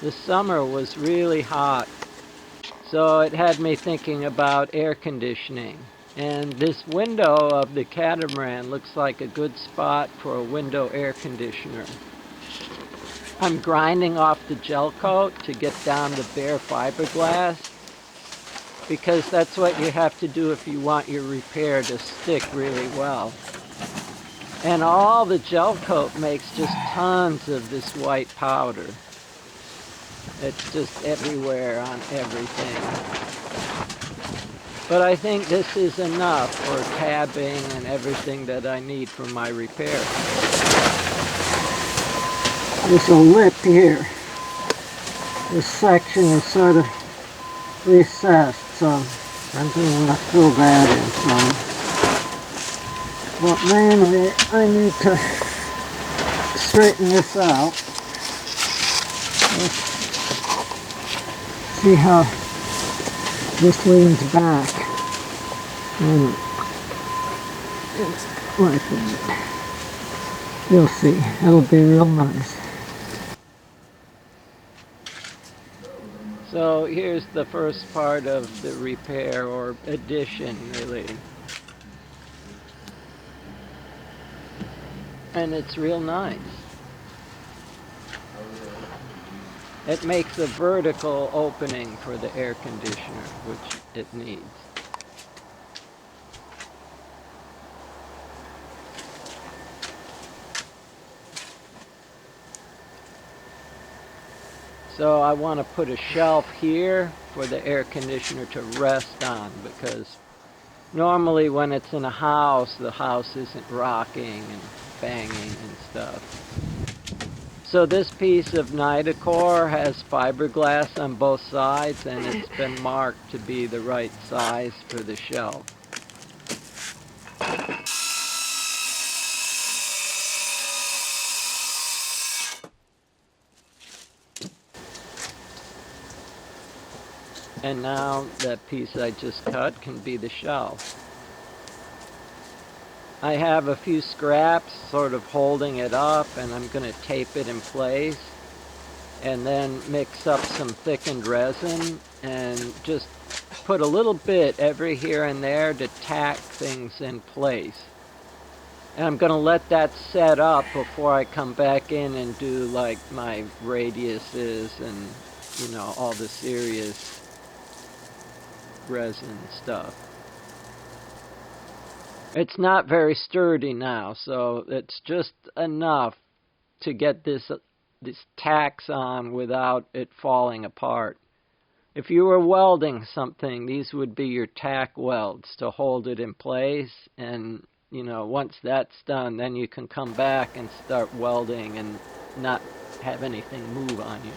The summer was really hot, so it had me thinking about air conditioning. And this window of the Catamaran looks like a good spot for a window air conditioner. I'm grinding off the gel coat to get down the bare fiberglass, because that's what you have to do if you want your repair to stick really well. And all the gel coat makes just tons of this white powder. It's just everywhere on everything. But I think this is enough for tabbing and everything that I need for my repair. There's a lip here. This section is sort of recessed, so I'm going to fill that in some. But mainly I need to straighten this out. Let's see how this leans back. And it's like that. You'll see, it'll be real nice. So here's the first part of the repair, or addition really. And it's real nice. It makes a vertical opening for the air conditioner, which it needs. So I want to put a shelf here for the air conditioner to rest on, because normally when it's in a house, the house isn't rocking and banging and stuff. So this piece of Nitacore has fiberglass on both sides, and it's been marked to be the right size for the shelf. And now that piece I just cut can be the shelf. I have a few scraps sort of holding it up, and I'm going to tape it in place and then mix up some thickened resin and just put a little bit every here and there to tack things in place. And I'm going to let that set up before I come back in and do like my radiuses and, you know, all the serious resin stuff. It's not very sturdy now, so it's just enough to get this tacks on without it falling apart. If you were welding something, these would be your tack welds to hold it in place, and you know, once that's done, then you can come back and start welding and not have anything move on you.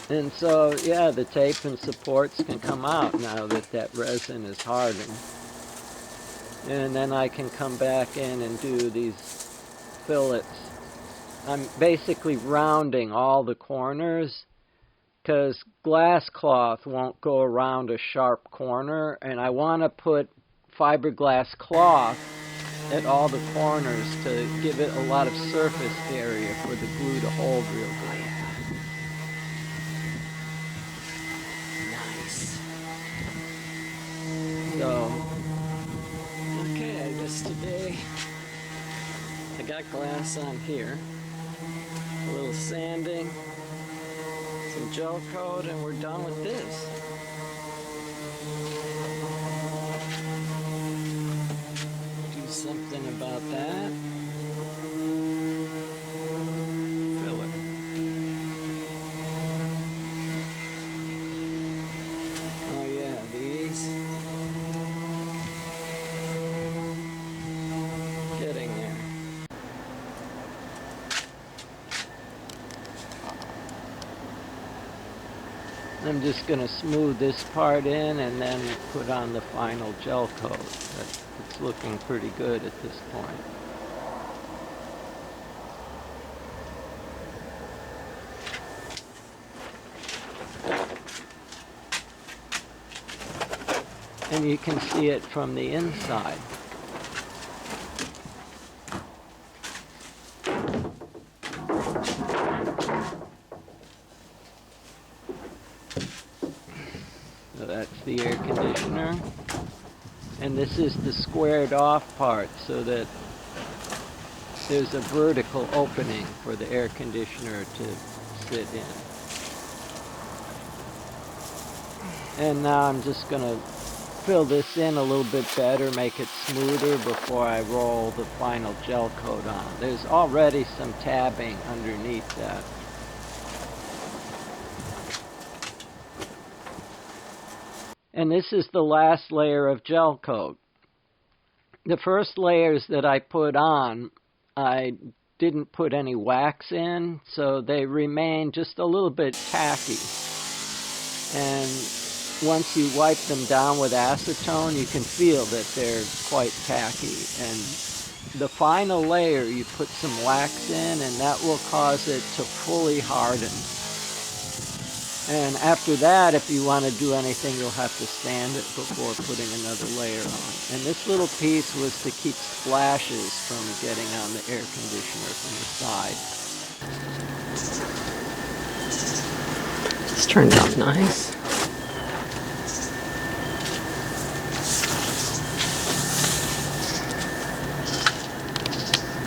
And so, yeah, the tape and supports can come out now that that resin is hardened. And then I can come back in and do these fillets. I'm basically rounding all the corners, because glass cloth won't go around a sharp corner, and I want to put fiberglass cloth at all the corners to give it a lot of surface area for the glue to hold real good. So, okay, I guess today I got glass on here, a little sanding, some gel coat, and we're done with this. Do something about that. Fill it. Oh yeah, these. Getting there. I'm just going to smooth this part in and then put on the final gel coat. It's looking pretty good at this point. And you can see it from the inside. That's the air conditioner. And this is the squared off part so that there's a vertical opening for the air conditioner to sit in. And now I'm just going to fill this in a little bit better, make it smoother before I roll the final gel coat on. There's already some tabbing underneath that. And this is the last layer of gel coat. The first layers that I put on, I didn't put any wax in, so they remain just a little bit tacky. And once you wipe them down with acetone, you can feel that they're quite tacky. And the final layer, you put some wax in, and that will cause it to fully harden. And after that, if you want to do anything, you'll have to sand it before putting another layer on. And this little piece was to keep splashes from getting on the air conditioner from the side. This turned out nice.